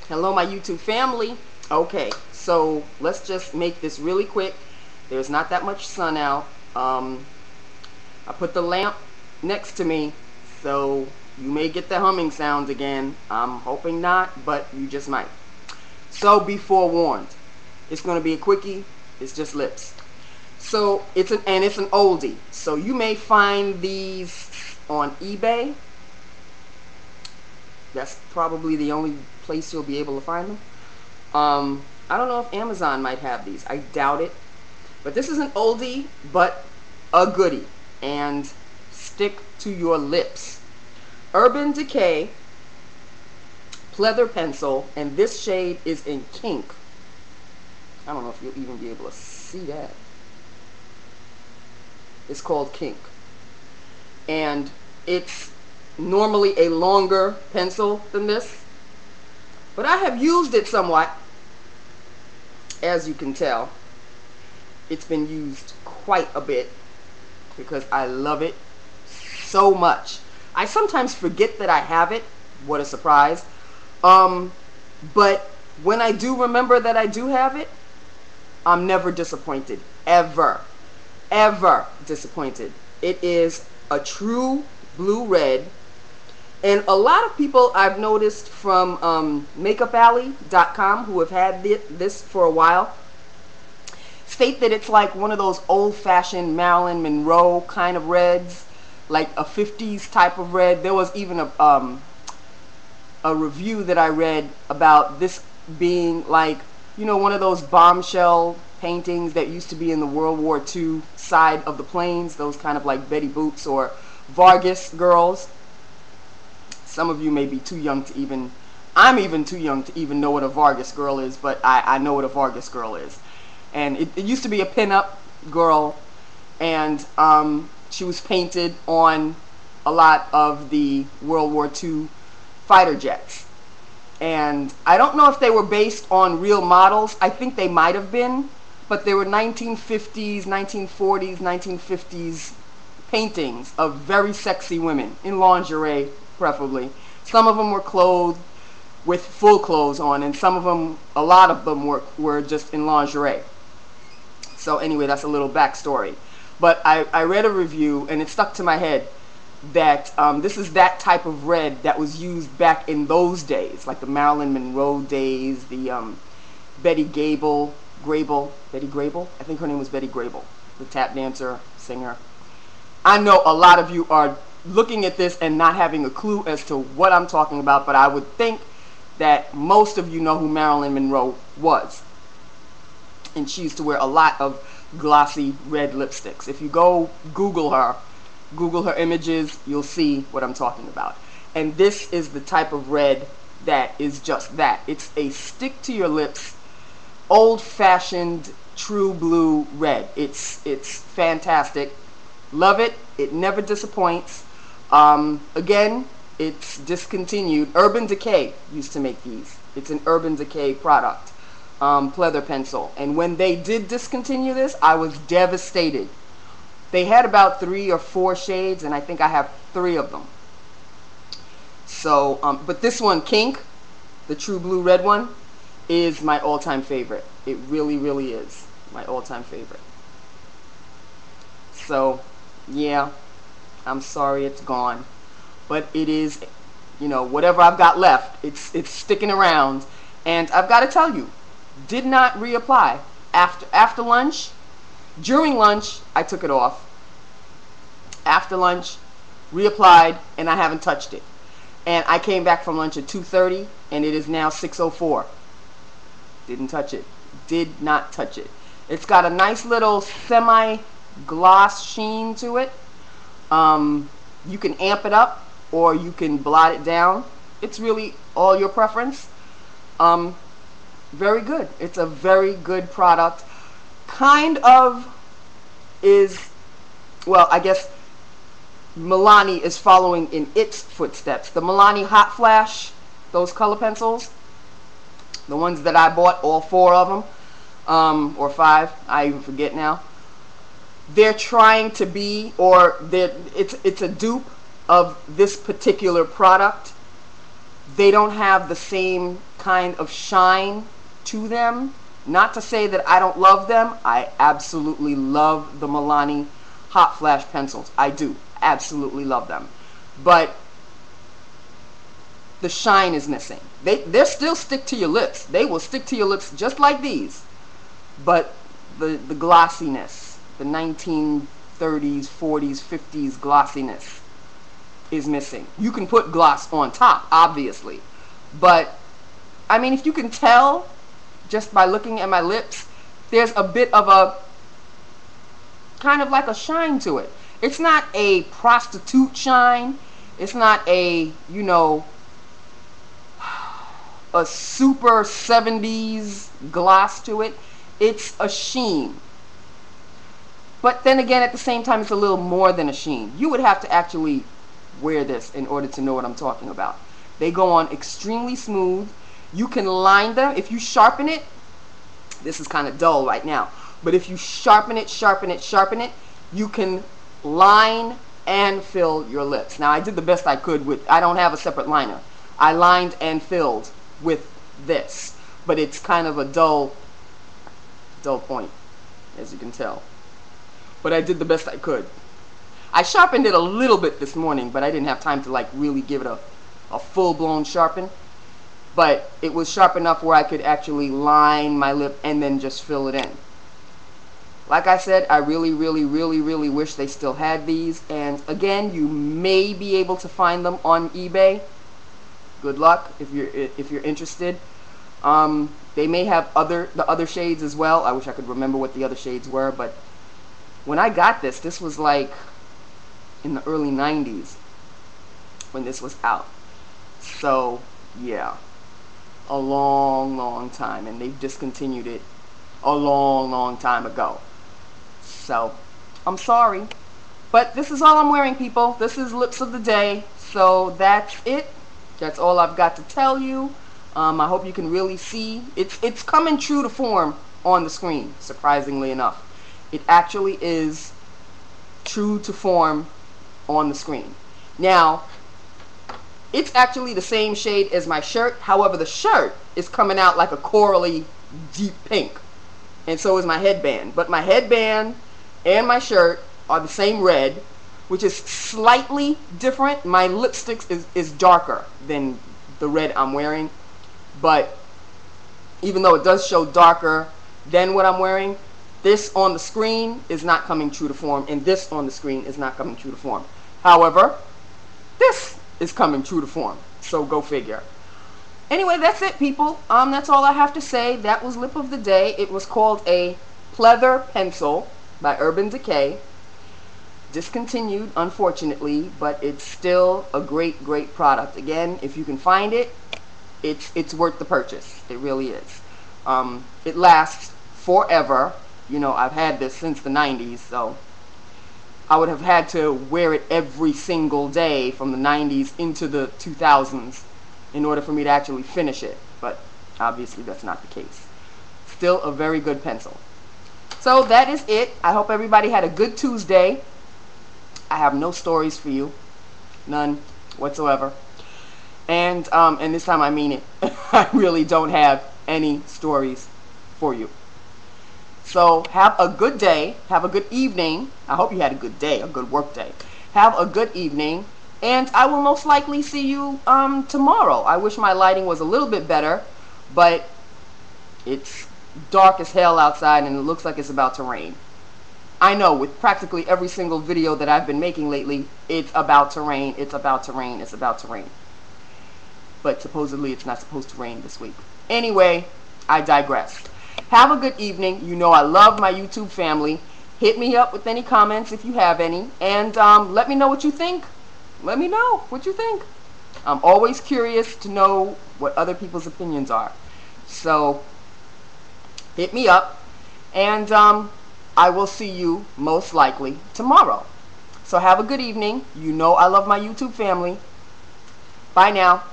Hello, my YouTube family. Okay, so let's just make this really quick. There's not that much sun out. I put the lamp next to me, so you may get the humming sounds again. I'm hoping not, but you just might. So be forewarned. It's going to be a quickie. It's just lips. So it's an oldie. So you may find these on eBay. That's probably the only place you'll be able to find them. I don't know if Amazon might have these. I doubt it. But this is an oldie, but a goodie. And stick to your lips. Urban Decay Pleather pencil, and this shade is in Kink. I don't know if you'll even be able to see that. It's called Kink. And it's normally a longer pencil than this, but I have used it somewhat. As you can tell, it's been used quite a bit because I love it so much. I sometimes forget that I have it. What a surprise. But when I do remember that I do have it, I'm never disappointed. Ever disappointed. It is a true blue red. And a lot of people I've noticed from makeupalley.com who have had this for a while state that it's like one of those old-fashioned Marilyn Monroe kind of reds, like a 50s type of red. There was even a review that I read about this being like, you know, one of those bombshell paintings that used to be in the World War II side of the planes, those kind of like Betty Boots or Vargas girls. Some of you may be too young to even, I'm even too young to even know what a Vargas girl is, but I know what a Vargas girl is. And it used to be a pinup girl, and she was painted on a lot of the World War II fighter jets. And I don't know if they were based on real models. I think they might have been, but they were 1950s, 1940s, 1950s paintings of very sexy women in lingerie, preferably. Some of them were clothed with full clothes on, and some of them, a lot of them were just in lingerie. So anyway, that's a little backstory. But I read a review, and it stuck to my head, that this is that type of red that was used back in those days, like the Marilyn Monroe days, the Betty Grable, I think her name was Betty Grable, the tap dancer, singer. I know a lot of you are looking at this and not having a clue as to what I'm talking about, but I would think that most of you know who Marilyn Monroe was. And she used to wear a lot of glossy red lipsticks. If you go Google her images, you'll see what I'm talking about. And this is the type of red that is just that. It's a stick to your lips, old-fashioned, true blue red. It's fantastic. Love it. It never disappoints. Again, it's discontinued. Urban Decay used to make these. It's an Urban Decay product. Pleather pencil. And when they did discontinue this, I was devastated. They had about 3 or 4 shades, and I think I have 3 of them. So, but this one, Kink, the true blue red one, is my all-time favorite. It really, really is my all-time favorite. So, yeah, I'm sorry it's gone. But it is, you know, whatever I've got left, it's sticking around. And I've got to tell you, did not reapply. After lunch, during lunch, I took it off. After lunch, reapplied, and I haven't touched it. And I came back from lunch at 2:30, and it is now 6:04. Didn't touch it. Did not touch it. It's got a nice little semi-gloss sheen to it. You can amp it up, or you can blot it down. It's really all your preference. Very good. It's a very good product. Kind of is, well, I guess Milani is following in its footsteps. The Milani Hot Flash, those color pencils, the ones that I bought, all 4 of them, or 5, I even forget now. They're trying to be, or it's a dupe of this particular product. They don't have the same kind of shine to them. Not to say that I don't love them. I absolutely love the Milani Hot Flash pencils. I do. Absolutely love them. But the shine is missing. They still stick to your lips. They will stick to your lips just like these. But the glossiness, the 1930s, 40s, 50s glossiness is missing. You can put gloss on top, obviously. But, I mean, if you can tell just by looking at my lips, there's a bit of a, kind of like a shine to it. It's not a prostitute shine. It's not a, you know, a super 70s gloss to it. It's a sheen. But then again, at the same time, it's a little more than a sheen. You would have to actually wear this in order to know what I'm talking about. They go on extremely smooth. You can line them. If you sharpen it, this is kind of dull right now, but if you sharpen it, you can line and fill your lips. Now, I did the best I could with, I don't have a separate liner. I lined and filled with this, but it's kind of a dull point, as you can tell. But I did the best I could. I sharpened it a little bit this morning, but I didn't have time to like really give it a full-blown sharpen. But it was sharp enough where I could actually line my lip and then just fill it in. Like I said, I really wish they still had these. And again, you may be able to find them on eBay. Good luck if you're interested. They may have the other shades as well. I wish I could remember what the other shades were, but when I got this was like in the early 90s when this was out. So yeah, a long time, and they've discontinued it a long time ago. So I'm sorry, but this is all I'm wearing, people. This is Lips of the Day. So that's it. That's all I've got to tell you. I hope you can really see. It's coming true to form on the screen, surprisingly enough. It actually is true to form on the screen. Now, it's actually the same shade as my shirt. However, the shirt is coming out like a corally deep pink. And so is my headband. But my headband and my shirt are the same red, which is slightly different. My lipstick is darker than the red I'm wearing. But even though it does show darker than what I'm wearing, this on the screen is not coming true to form, and this on the screen is not coming true to form. However, this is coming true to form. So go figure. Anyway, that's it, people. That's all I have to say. That was Lip of the Day. It was called a Pleather pencil by Urban Decay. Discontinued, unfortunately, but it's still a great product. Again, if you can find it, it's worth the purchase. It really is. It lasts forever. You know, I've had this since the 90s, so I would have had to wear it every single day from the 90s into the 2000s in order for me to actually finish it. But obviously that's not the case. Still a very good pencil. So that is it. I hope everybody had a good Tuesday. I have no stories for you. None whatsoever. And this time I mean it. I really don't have any stories for you. So have a good day. Have a good evening. I hope you had a good day, a good work day. Have a good evening. And I will most likely see you tomorrow. I wish my lighting was a little bit better, but it's dark as hell outside and it looks like it's about to rain. I know, with practically every single video that I've been making lately, it's about to rain, it's about to rain, it's about to rain. But supposedly it's not supposed to rain this week. Anyway, I digress. Have a good evening. You know I love my YouTube family. Hit me up with any comments if you have any. And let me know what you think. Let me know what you think. I'm always curious to know what other people's opinions are. So, hit me up. And I will see you most likely tomorrow. So have a good evening. You know I love my YouTube family. Bye now.